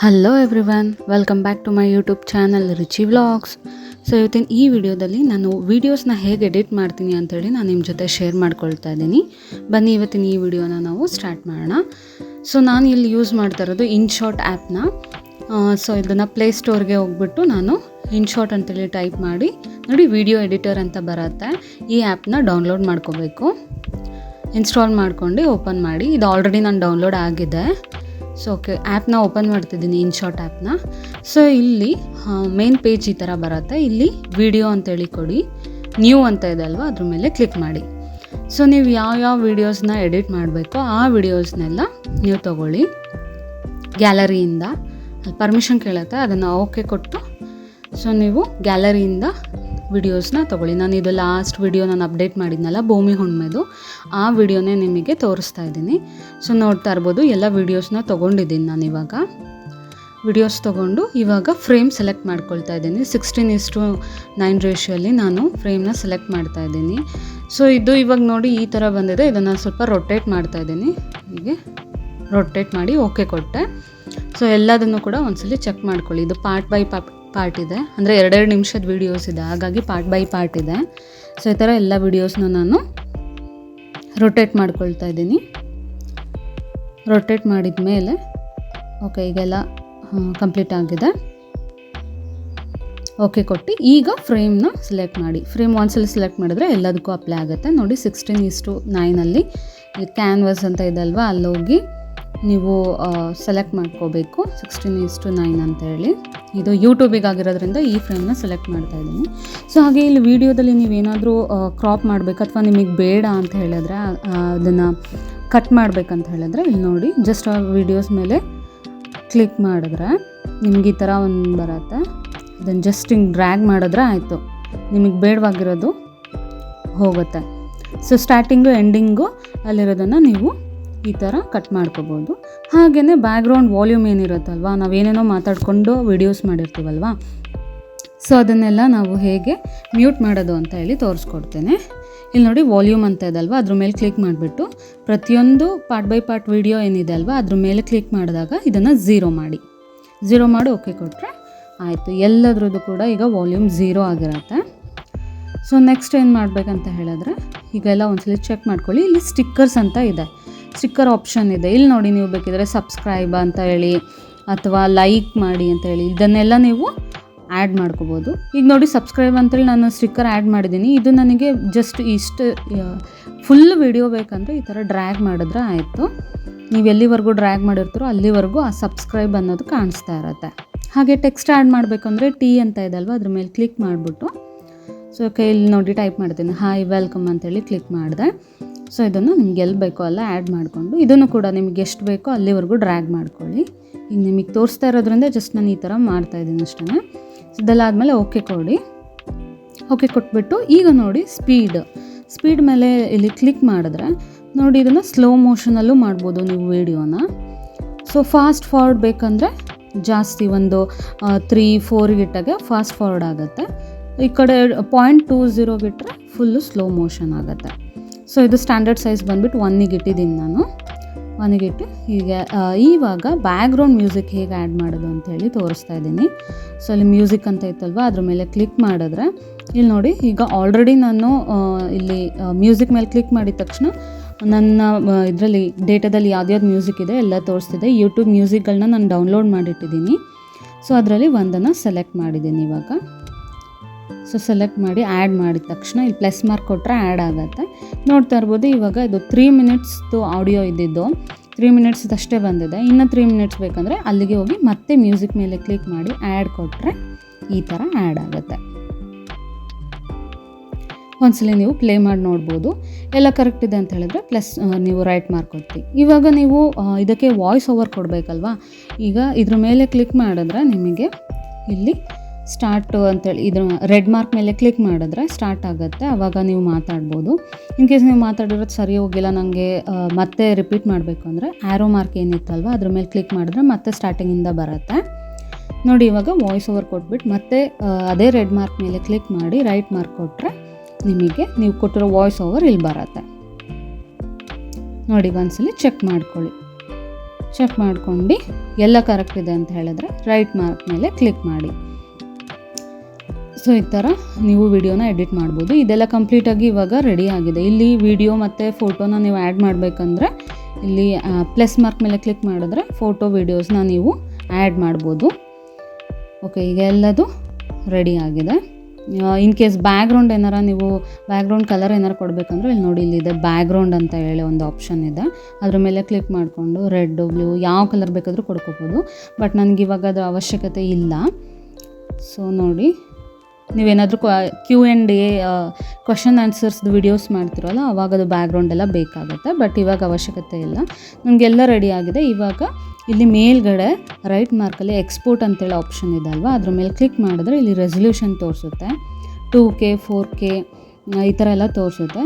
Hello everyone, welcome back to my YouTube channel Ruchi vlogs. So ಇವತ್ತಿನ ಈ ವಿಡಿಯೋದಲ್ಲಿ ನಾನು ವೀಡಿಯೋಸ್ನ ಹೇಗೆ ಎಡಿಟ್ ಮಾಡ್ತೀನಿ ಅಂಥೇಳಿ ನಾನು ನಿಮ್ಮ ಜೊತೆ ಶೇರ್ ಮಾಡ್ಕೊಳ್ತಾ ಇದ್ದೀನಿ. ಬನ್ನಿ ಇವತ್ತಿನ ಈ ವಿಡಿಯೋನ ನಾವು ಸ್ಟಾರ್ಟ್ ಮಾಡೋಣ. ಸೊ ನಾನು ಇಲ್ಲಿ ಯೂಸ್ ಮಾಡ್ತಾ ಇರೋದು ಇನ್ಶಾರ್ಟ್ ಆ್ಯಪ್ನ. ಸೊ ಇದನ್ನು ಪ್ಲೇಸ್ಟೋರ್ಗೆ ಹೋಗ್ಬಿಟ್ಟು ನಾನು ಇನ್ಶಾರ್ಟ್ ಅಂತೇಳಿ ಟೈಪ್ ಮಾಡಿ ನೋಡಿ, ವಿಡಿಯೋ ಎಡಿಟರ್ ಅಂತ ಬರುತ್ತೆ. ಈ ಆ್ಯಪ್ನ ಡೌನ್ಲೋಡ್ ಮಾಡ್ಕೋಬೇಕು. ಇನ್ಸ್ಟಾಲ್ ಮಾಡ್ಕೊಂಡು ಓಪನ್ ಮಾಡಿ. ಇದು ಆಲ್ರೆಡಿ ನಾನು ಡೌನ್ಲೋಡ್ ಆಗಿದೆ. ಸೊ ಓಕೆ, ಆ್ಯಪ್ನ ಓಪನ್ ಮಾಡ್ತಿದ್ದೀನಿ, ಇನ್ಶಾರ್ಟ್ ಆ್ಯಪ್ನ. ಸೊ ಇಲ್ಲಿ ಮೇನ್ ಪೇಜ್ ಈ ಥರ ಬರುತ್ತೆ. ಇಲ್ಲಿ ವಿಡಿಯೋ ಅಂತೇಳಿ ಕೊಡಿ, ನ್ಯೂ ಅಂತ ಇದೆ ಅಲ್ವಾ, ಅದ್ರ ಮೇಲೆ ಕ್ಲಿಕ್ ಮಾಡಿ. ಸೊ ನೀವು ಯಾವ ವೀಡಿಯೋಸ್ನ ಎಡಿಟ್ ಮಾಡಬೇಕೋ ಆ ವಿಡಿಯೋಸ್ನೆಲ್ಲ ನೀವು ತೊಗೊಳ್ಳಿ. ಗ್ಯಾಲರಿಯಿಂದ ಪರ್ಮಿಷನ್ ಕೇಳುತ್ತೆ, ಅದನ್ನು ಓಕೆ ಕೊಟ್ಟು ಸೊ ನೀವು ಗ್ಯಾಲರಿಯಿಂದ ವಿಡಿಯೋಸ್ನ ತೊಗೊಳ್ಳಿ. ನಾನು ಇದು ಲಾಸ್ಟ್ ವಿಡಿಯೋ ನಾನು ಅಪ್ಡೇಟ್ ಮಾಡಿದ್ನಲ್ಲ, ಭೂಮಿ ಹುಣ್ಮೆದು, ಆ ವಿಡಿಯೋನೇ ನಿಮಗೆ ತೋರಿಸ್ತಾ ಇದ್ದೀನಿ. ಸೊ ನೋಡ್ತಾ ಇರ್ಬೋದು, ಎಲ್ಲ ವೀಡಿಯೋಸ್ನ ತೊಗೊಂಡಿದ್ದೀನಿ ನಾನು. ಇವಾಗ ವಿಡಿಯೋಸ್ ತೊಗೊಂಡು ಇವಾಗ ಫ್ರೇಮ್ ಸೆಲೆಕ್ಟ್ ಮಾಡ್ಕೊಳ್ತಾ ಇದ್ದೀನಿ. 16:9 ರೇಷಿಯೋಲ್ಲಿ ನಾನು ಫ್ರೇಮ್ನ ಸೆಲೆಕ್ಟ್ ಮಾಡ್ತಾ ಇದ್ದೀನಿ. ಸೊ ಇದು ಇವಾಗ ನೋಡಿ ಈ ಥರ ಬಂದಿದೆ. ಇದನ್ನು ಸ್ವಲ್ಪ ರೊಟೇಟ್ ಮಾಡ್ತಾ ಇದ್ದೀನಿ. ಹೀಗೆ ರೊಟೇಟ್ ಮಾಡಿ ಓಕೆ ಕೊಟ್ಟೆ. ಸೊ ಎಲ್ಲದನ್ನು ಕೂಡ ಒಂದ್ಸಲಿ ಚೆಕ್ ಮಾಡ್ಕೊಳ್ಳಿ. ಇದು ಪಾರ್ಟ್ ಬೈ ಪಾರ್ಟ್ ಇದೆ, ಅಂದರೆ 2 ನಿಮಿಷದ ವೀಡಿಯೋಸ್ ಇದೆ, ಹಾಗಾಗಿ ಪಾರ್ಟ್ ಬೈ ಪಾರ್ಟ್ ಇದೆ. ಸೊ ಈ ಥರ ಎಲ್ಲ ವೀಡಿಯೋಸ್ನ ನಾನು ರೊಟೇಟ್ ಮಾಡ್ಕೊಳ್ತಾ ಇದ್ದೀನಿ. ರೊಟೇಟ್ ಮಾಡಿದ ಮೇಲೆ ಓಕೆ, ಈಗೆಲ್ಲ ಕಂಪ್ಲೀಟ್ ಆಗಿದೆ. ಓಕೆ ಕೊಟ್ಟು ಈಗ ಫ್ರೇಮ್ನ ಸೆಲೆಕ್ಟ್ ಮಾಡಿ. ಫ್ರೇಮ್ ಒಂದ್ಸಲ ಸೆಲೆಕ್ಟ್ ಮಾಡಿದ್ರೆ ಎಲ್ಲದಕ್ಕೂ ಅಪ್ಲೈ ಆಗುತ್ತೆ. ನೋಡಿ 16:9 ಇಲ್ಲಿ ಕ್ಯಾನ್ವಾಸ್ ಅಂತ ಇದೆ ಅಲ್ವಾ, ಅಲ್ಲೋಗಿ ನೀವು ಸೆಲೆಕ್ಟ್ ಮಾಡ್ಕೋಬೇಕು 16:9 ಅಂತೇಳಿ. ಇದು ಯೂಟ್ಯೂಬಿಗೆ ಆಗಿರೋದ್ರಿಂದ ಈ ಫ್ರೇಮ್ನ ಸೆಲೆಕ್ಟ್ ಮಾಡ್ತಾ ಇದ್ದೀನಿ. ಸೊ ಹಾಗೆ ಇಲ್ಲಿ ವಿಡಿಯೋದಲ್ಲಿ ನೀವೇನಾದರೂ ಕ್ರಾಪ್ ಮಾಡಬೇಕು ಅಥವಾ ನಿಮಗೆ ಬೇಡ ಅಂತ ಹೇಳಿದ್ರೆ, ಅದನ್ನು ಕಟ್ ಮಾಡಬೇಕಂತ ಹೇಳಿದ್ರೆ ಇಲ್ಲಿ ನೋಡಿ, ಜಸ್ಟ್ ಆ ವಿಡಿಯೋಸ್ ಮೇಲೆ ಕ್ಲಿಕ್ ಮಾಡಿದ್ರೆ ನಿಮ್ಗೆ ಈ ಥರ ಒಂದು ಬರುತ್ತೆ. ಇದನ್ನು ಜಸ್ಟ್ ಹಿಂಗೆ ಡ್ರ್ಯಾಗ್ ಮಾಡಿದ್ರೆ ಆಯಿತು, ನಿಮಗೆ ಬೇಡವಾಗಿರೋದು ಹೋಗುತ್ತೆ. ಸೊ ಸ್ಟಾರ್ಟಿಂಗು ಎಂಡಿಂಗು ಅಲ್ಲಿರೋದನ್ನು ನೀವು ಈ ಥರ ಕಟ್ ಮಾಡ್ಕೋಬೋದು. ಹಾಗೆಯೇ ಬ್ಯಾಕ್ಗ್ರೌಂಡ್ ವಾಲ್ಯೂಮ್ ಏನಿರುತ್ತಲ್ವ, ನಾವೇನೇನೋ ಮಾತಾಡಿಕೊಂಡು ವೀಡಿಯೋಸ್ ಮಾಡಿರ್ತೀವಲ್ವ, ಸೊ ಅದನ್ನೆಲ್ಲ ನಾವು ಹೇಗೆ ಮ್ಯೂಟ್ ಮಾಡೋದು ಅಂತ ಹೇಳಿ ತೋರಿಸ್ಕೊಡ್ತೇನೆ. ಇಲ್ಲಿ ನೋಡಿ ವಾಲ್ಯೂಮ್ ಅಂತ ಇದೆ ಅಲ್ವಾ, ಅದ್ರ ಮೇಲೆ ಕ್ಲಿಕ್ ಮಾಡಿಬಿಟ್ಟು ಪ್ರತಿಯೊಂದು ಪಾರ್ಟ್ ಬೈ ಪಾರ್ಟ್ ವೀಡಿಯೋ ಏನಿದೆ ಅಲ್ವಾ, ಅದ್ರ ಮೇಲೆ ಕ್ಲಿಕ್ ಮಾಡಿದಾಗ ಇದನ್ನು ಝೀರೋ ಮಾಡಿ ಓಕೆ ಕೊಟ್ಟರೆ ಆಯಿತು. ಎಲ್ಲದ್ರದ್ದು ಕೂಡ ಈಗ ವಾಲ್ಯೂಮ್ 0 ಆಗಿರುತ್ತೆ. ಸೊ ನೆಕ್ಸ್ಟ್ ಏನು ಮಾಡಬೇಕಂತ ಹೇಳಿದ್ರೆ, ಈಗೆಲ್ಲ ಒಂದ್ಸಲಿ ಚೆಕ್ ಮಾಡ್ಕೊಳ್ಳಿ. ಇಲ್ಲಿ ಸ್ಟಿಕ್ಕರ್ಸ್ ಅಂತ ಇದೆ, ಸ್ಟಿಕ್ಕರ್ ಆಪ್ಷನ್ ಇದೆ. ಇಲ್ಲಿ ನೋಡಿ, ನೀವು ಬೇಕಿದ್ರೆ ಸಬ್ಸ್ಕ್ರೈಬ್ ಅಂತ ಹೇಳಿ ಅಥವಾ ಲೈಕ್ ಮಾಡಿ ಅಂತ ಹೇಳಿ ಇದನ್ನೆಲ್ಲ ನೀವು ಆ್ಯಡ್ ಮಾಡ್ಕೋಬೋದು. ಈಗ ನೋಡಿ, ಸಬ್ಸ್ಕ್ರೈಬ್ ಅಂತೇಳಿ ನಾನು ಸ್ಟಿಕ್ಕರ್ ಆ್ಯಡ್ ಮಾಡಿದ್ದೀನಿ. ಇದು ನನಗೆ ಜಸ್ಟ್ ಇಷ್ಟು ಫುಲ್ ವಿಡಿಯೋ ಬೇಕಂದರೆ ಈ ಥರ ಡ್ರ್ಯಾಗ್ ಮಾಡಿದ್ರೆ ಆಯಿತು. ನೀವು ಎಲ್ಲಿವರೆಗೂ ಡ್ರ್ಯಾಗ್ ಮಾಡಿರ್ತೀರೋ ಅಲ್ಲಿವರೆಗೂ ಆ ಸಬ್ಸ್ಕ್ರೈಬ್ ಅನ್ನೋದು ಕಾಣಿಸ್ತಾ ಇರುತ್ತೆ. ಹಾಗೆ ಟೆಕ್ಸ್ಟ್ ಆ್ಯಡ್ ಮಾಡಬೇಕಂದ್ರೆ ಟಿ ಅಂತ ಇದೆ ಅಲ್ವಾ, ಅದ್ರ ಮೇಲೆ ಕ್ಲಿಕ್ ಮಾಡಿಬಿಟ್ಟು ಸೊ ಇಲ್ಲಿ ನೋಡಿ ಟೈಪ್ ಮಾಡ್ತೀನಿ, ಹಾಯ್ ವೆಲ್ಕಮ್ ಅಂತೇಳಿ ಕ್ಲಿಕ್ ಮಾಡಿದೆ. ಸೊ ಇದನ್ನು ನಿಮ್ಗೆ ಎಲ್ಲಿ ಬೇಕೋ ಅಲ್ಲ ಆ್ಯಡ್ ಮಾಡಿಕೊಂಡು ಇದನ್ನು ಕೂಡ ನಿಮಗೆ ಎಷ್ಟು ಬೇಕೋ ಅಲ್ಲಿವರೆಗೂ ಡ್ರ್ಯಾಗ್ ಮಾಡ್ಕೊಳ್ಳಿ. ಈಗ ನಿಮಗೆ ತೋರಿಸ್ತಾ ಇರೋದ್ರಿಂದ ಜಸ್ಟ್ ನಾನು ಈ ಥರ ಮಾಡ್ತಾಯಿದ್ದೀನಿ ಅಷ್ಟೇ. ಇದೆಲ್ಲ ಆದಮೇಲೆ ಓಕೆ ಕೊಡಿ. ಓಕೆ ಕೊಟ್ಬಿಟ್ಟು ಈಗ ನೋಡಿ ಸ್ಪೀಡ್ ಮೇಲೆ ಇಲ್ಲಿ ಕ್ಲಿಕ್ ಮಾಡಿದ್ರೆ ನೋಡಿ, ಇದನ್ನು ಸ್ಲೋ ಮೋಷನಲ್ಲೂ ಮಾಡ್ಬೋದು ನೀವು ವೀಡಿಯೋನ. ಸೊ ಫಾಸ್ಟ್ ಫಾರ್ವರ್ಡ್ ಬೇಕಂದರೆ ಜಾಸ್ತಿ ಒಂದು 3-4 ಇಟ್ಟಾಗೆ ಫಾಸ್ಟ್ ಫಾರ್ವರ್ಡ್ ಆಗುತ್ತೆ. ಈ ಕಡೆ 0.20 ಇಟ್ಟರೆ ಫುಲ್ಲು ಸ್ಲೋ ಮೋಷನ್ ಆಗುತ್ತೆ. ಸೊ ಇದು ಸ್ಟ್ಯಾಂಡರ್ಡ್ ಸೈಜ್ ಬಂದುಬಿಟ್ಟು 1ಗೆ ಇಟ್ಟಿದ್ದೀನಿ ನಾನು. 1ಗೆ ಇಟ್ಟು ಹೀಗೆ ಇವಾಗ ಬ್ಯಾಕ್ಗ್ರೌಂಡ್ ಮ್ಯೂಸಿಕ್ ಹೇಗೆ ಆ್ಯಡ್ ಮಾಡೋದು ಅಂತೇಳಿ ತೋರಿಸ್ತಾ ಇದ್ದೀನಿ. ಸೊ ಅಲ್ಲಿ ಮ್ಯೂಸಿಕ್ ಅಂತ ಇತ್ತಲ್ವ, ಅದ್ರ ಮೇಲೆ ಕ್ಲಿಕ್ ಮಾಡಿದ್ರೆ ಇಲ್ಲಿ ನೋಡಿ, ಈಗ ಆಲ್ರೆಡಿ ನಾನು ಇಲ್ಲಿ ಮ್ಯೂಸಿಕ್ ಮೇಲೆ ಕ್ಲಿಕ್ ಮಾಡಿದ ತಕ್ಷಣ ನನ್ನ ಇದರಲ್ಲಿ ಡೇಟಾದಲ್ಲಿ ಯಾವ್ದ್ಯಾವ್ದು ಮ್ಯೂಸಿಕ್ ಇದೆ ಎಲ್ಲ ತೋರಿಸ್ತಿದೆ. ಯೂಟ್ಯೂಬ್ ಮ್ಯೂಸಿಕ್ಗಳನ್ನ ನಾನು ಡೌನ್ಲೋಡ್ ಮಾಡಿಟ್ಟಿದ್ದೀನಿ. ಸೊ ಅದರಲ್ಲಿ ಒಂದನ್ನು ಸೆಲೆಕ್ಟ್ ಮಾಡಿದ್ದೀನಿ ಇವಾಗ. ಸೊ ಸೆಲೆಕ್ಟ್ ಮಾಡಿ ಆ್ಯಡ್ ಮಾಡಿದ ತಕ್ಷಣ ಇಲ್ಲಿ ಪ್ಲಸ್ ಮಾರ್ಕ್ ಕೊಟ್ಟರೆ ಆ್ಯಡ್ ಆಗುತ್ತೆ. ನೋಡ್ತಾ ಇರ್ಬೋದು, ಇವಾಗ ಇದು 3 ಮಿನಿಟ್ಸ್ದು ಆಡಿಯೋ ಇದ್ದಿದ್ದು 3 ಮಿನಿಟ್ಸ್ ಅಷ್ಟೇ ಬಂದಿದೆ. ಇನ್ನು 3 ಮಿನಿಟ್ಸ್ ಬೇಕಂದರೆ ಅಲ್ಲಿಗೆ ಹೋಗಿ ಮತ್ತೆ ಮ್ಯೂಸಿಕ್ ಮೇಲೆ ಕ್ಲಿಕ್ ಮಾಡಿ ಆ್ಯಡ್ ಕೊಟ್ಟರೆ ಈ ಥರ ಆ್ಯಡ್ ಆಗುತ್ತೆ. ಒಂದ್ಸಲ ನೀವು ಪ್ಲೇ ಮಾಡಿ ನೋಡ್ಬೋದು. ಎಲ್ಲ ಕರೆಕ್ಟ್ ಇದೆ ಅಂತ ಹೇಳಿದ್ರೆ ಪ್ಲಸ್ ನೀವು ರೈಟ್ ಮಾರ್ಕ್ ಕೊಡ್ತೀವಿ. ಇವಾಗ ನೀವು ಇದಕ್ಕೆ ವಾಯ್ಸ್ ಓವರ್ ಕೊಡಬೇಕಲ್ವಾ, ಈಗ ಇದ್ರ ಮೇಲೆ ಕ್ಲಿಕ್ ಮಾಡಿದ್ರೆ ನಿಮಗೆ ಇಲ್ಲಿ ಸ್ಟಾರ್ಟು ಅಂತೇಳಿ ಇದ್ರ ರೆಡ್ ಮಾರ್ಕ್ ಮೇಲೆ ಕ್ಲಿಕ್ ಮಾಡಿದ್ರೆ ಸ್ಟಾರ್ಟ್ ಆಗುತ್ತೆ. ಆವಾಗ ನೀವು ಮಾತಾಡ್ಬೋದು. ಇನ್ ಕೇಸ್ ನೀವು ಮಾತಾಡಿರೋದು ಸರಿ ಹೋಗಿಲ್ಲ, ನನಗೆ ಮತ್ತೆ ರಿಪೀಟ್ ಮಾಡಬೇಕು ಅಂದರೆ ಆ್ಯರೋ ಮಾರ್ಕ್ ಏನಿತ್ತಲ್ವ ಅದ್ರ ಮೇಲೆ ಕ್ಲಿಕ್ ಮಾಡಿದ್ರೆ ಮತ್ತೆ ಸ್ಟಾರ್ಟಿಂಗಿಂದ ಬರುತ್ತೆ. ನೋಡಿ, ಇವಾಗ ವಾಯ್ಸ್ ಓವರ್ ಕೊಟ್ಬಿಟ್ಟು ಮತ್ತೆ ಅದೇ ರೆಡ್ ಮಾರ್ಕ್ ಮೇಲೆ ಕ್ಲಿಕ್ ಮಾಡಿ ರೈಟ್ ಮಾರ್ಕ್ ಕೊಟ್ಟರೆ ನಿಮಗೆ ನೀವು ಕೊಟ್ಟಿರೋ ವಾಯ್ಸ್ ಓವರ್ ಇಲ್ಲಿ ಬರುತ್ತೆ. ನೋಡಿ, ಒಂದ್ಸಲಿ ಚೆಕ್ ಮಾಡ್ಕೊಳ್ಳಿ. ಚೆಕ್ ಮಾಡ್ಕೊಂಡು ಎಲ್ಲ ಕರೆಕ್ಟ್ ಇದೆ ಅಂತ ಹೇಳಿದ್ರೆ ರೈಟ್ ಮಾರ್ಕ್ ಮೇಲೆ ಕ್ಲಿಕ್ ಮಾಡಿ. ಸೊ ಈ ಥರ ನೀವು ವಿಡಿಯೋನ ಎಡಿಟ್ ಮಾಡ್ಬೋದು. ಇದೆಲ್ಲ ಕಂಪ್ಲೀಟಾಗಿ ಇವಾಗ ರೆಡಿ ಆಗಿದೆ. ಇಲ್ಲಿ ವಿಡಿಯೋ ಮತ್ತು ಫೋಟೋನ ನೀವು ಆ್ಯಡ್ ಮಾಡಬೇಕಂದ್ರೆ ಇಲ್ಲಿ ಪ್ಲಸ್ ಮಾರ್ಕ್ ಮೇಲೆ ಕ್ಲಿಕ್ ಮಾಡಿದ್ರೆ ಫೋಟೋ ವೀಡಿಯೋಸ್ನ ನೀವು ಆ್ಯಡ್ ಮಾಡ್ಬೋದು. ಓಕೆ, ಈಗ ಎಲ್ಲದು ರೆಡಿ ಆಗಿದೆ. ಇನ್ ಕೇಸ್ ಬ್ಯಾಕ್ಗ್ರೌಂಡ್ ಏನಾರ ನೀವು ಬ್ಯಾಕ್ಗ್ರೌಂಡ್ ಕಲರ್ ಏನಾರು ಕೊಡಬೇಕಂದ್ರೆ ಇಲ್ಲಿ ನೋಡಿ, ಇಲ್ಲಿದೆ ಬ್ಯಾಕ್ಗ್ರೌಂಡ್ ಅಂತ ಹೇಳಿ ಒಂದು ಆಪ್ಷನ್ ಇದೆ. ಅದ್ರ ಮೇಲೆ ಕ್ಲಿಕ್ ಮಾಡಿಕೊಂಡು ರೆಡ್, ಬ್ಲೂ ಯಾವ ಕಲರ್ ಬೇಕಾದರೂ ಕೊಡ್ಕೋಬೋದು. ಬಟ್ ನನಗೆ ಇವಾಗ ಅದರ ಅವಶ್ಯಕತೆ ಇಲ್ಲ. ಸೊ ನೋಡಿ, ನೀವೇನಾದರೂ Q&A ಕ್ವಶನ್ ಆನ್ಸರ್ಸ್ದು ವಿಡಿಯೋಸ್ ಮಾಡ್ತಿರಲ್ಲ, ಅವಾಗ ಅದು ಬ್ಯಾಕ್ಗ್ರೌಂಡ್ ಎಲ್ಲ ಬೇಕಾಗುತ್ತೆ. ಬಟ್ ಇವಾಗ ಅವಶ್ಯಕತೆ ಇಲ್ಲ, ನನಗೆಲ್ಲ ರೆಡಿ ಆಗಿದೆ. ಇವಾಗ ಇಲ್ಲಿ ಮೇಲ್ಗಡೆ ರೈಟ್ ಮಾರ್ಕಲ್ಲಿ ಎಕ್ಸ್ಪೋರ್ಟ್ ಅಂತೇಳಿ ಆಪ್ಷನ್ ಇದೆ ಅಲ್ವಾ, ಅದ್ರ ಮೇಲೆ ಕ್ಲಿಕ್ ಮಾಡಿದ್ರೆ ಇಲ್ಲಿ ರೆಸಲ್ಯೂಷನ್ ತೋರಿಸುತ್ತೆ. 2K 4K ಈ ಥರ ಎಲ್ಲ ತೋರಿಸುತ್ತೆ.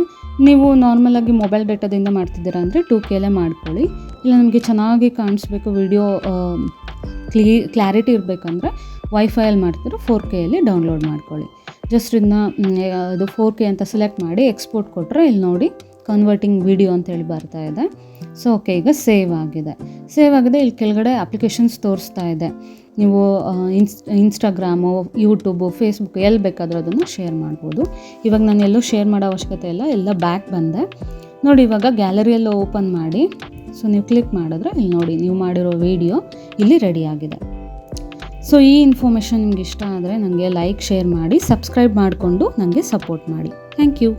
ನೀವು ನಾರ್ಮಲಾಗಿ ಮೊಬೈಲ್ ಡೇಟಾದಿಂದ ಮಾಡ್ತಿದ್ದೀರಾ ಅಂದರೆ 2Kಲೇ ಮಾಡ್ಕೊಳ್ಳಿ. ಇಲ್ಲ ನಮಗೆ ಚೆನ್ನಾಗಿ ಕಾಣಿಸ್ಬೇಕು, ವಿಡಿಯೋ ಕ್ಲಾರಿಟಿ ಇರಬೇಕಂದ್ರೆ ವೈಫೈಯಲ್ಲಿ ಮಾಡ್ತಿರೋ 4Kಯಲ್ಲಿ ಡೌನ್ಲೋಡ್ ಮಾಡ್ಕೊಳ್ಳಿ. ಜಸ್ಟ್ ಇದನ್ನ ಇದು 4K ಅಂತ ಸೆಲೆಕ್ಟ್ ಮಾಡಿ ಎಕ್ಸ್ಪೋರ್ಟ್ ಕೊಟ್ಟರೆ ಇಲ್ಲಿ ನೋಡಿ ಕನ್ವರ್ಟಿಂಗ್ ವಿಡಿಯೋ ಅಂತೇಳಿ ಬರ್ತಾ ಇದೆ. ಸೊ ಓಕೆ, ಈಗ ಸೇವ್ ಆಗಿದೆ. ಇಲ್ಲಿ ಕೆಳಗಡೆ ಅಪ್ಲಿಕೇಶನ್ಸ್ ತೋರಿಸ್ತಾ ಇದೆ. ನೀವು ಇನ್ಸ್ಟಾಗ್ರಾಮು, ಯೂಟ್ಯೂಬು, ಫೇಸ್ಬುಕ್ ಎಲ್ಲಿ ಬೇಕಾದರೂ ಅದನ್ನು ಶೇರ್ ಮಾಡ್ಬೋದು. ಇವಾಗ ನಾನು ಎಲ್ಲೂ ಶೇರ್ ಮಾಡೋ ಅವಶ್ಯಕತೆ ಇಲ್ಲ, ಎಲ್ಲ ಬ್ಯಾಕ್ ಬಂದೆ ನೋಡಿ. ಇವಾಗ ಗ್ಯಾಲರಿಯಲ್ಲಿ ಓಪನ್ ಮಾಡಿ, ಸೊ ನೀವು ಕ್ಲಿಕ್ ಮಾಡಿದ್ರೆ ಇಲ್ಲಿ ನೋಡಿ ನೀವು ಮಾಡಿರೋ ವಿಡಿಯೋ ಇಲ್ಲಿ ರೆಡಿ ಆಗಿದೆ. ಸೊ ಈ ಇನ್ಫಾರ್ಮೇಷನ್ ನಿಮ್ಗೆ ಇಷ್ಟ ಆದರೆ ನನಗೆ ಲೈಕ್, ಶೇರ್ ಮಾಡಿ, ಸಬ್ಸ್ಕ್ರೈಬ್ ಮಾಡಿಕೊಂಡು ನನಗೆ ಸಪೋರ್ಟ್ ಮಾಡಿ. Thank you.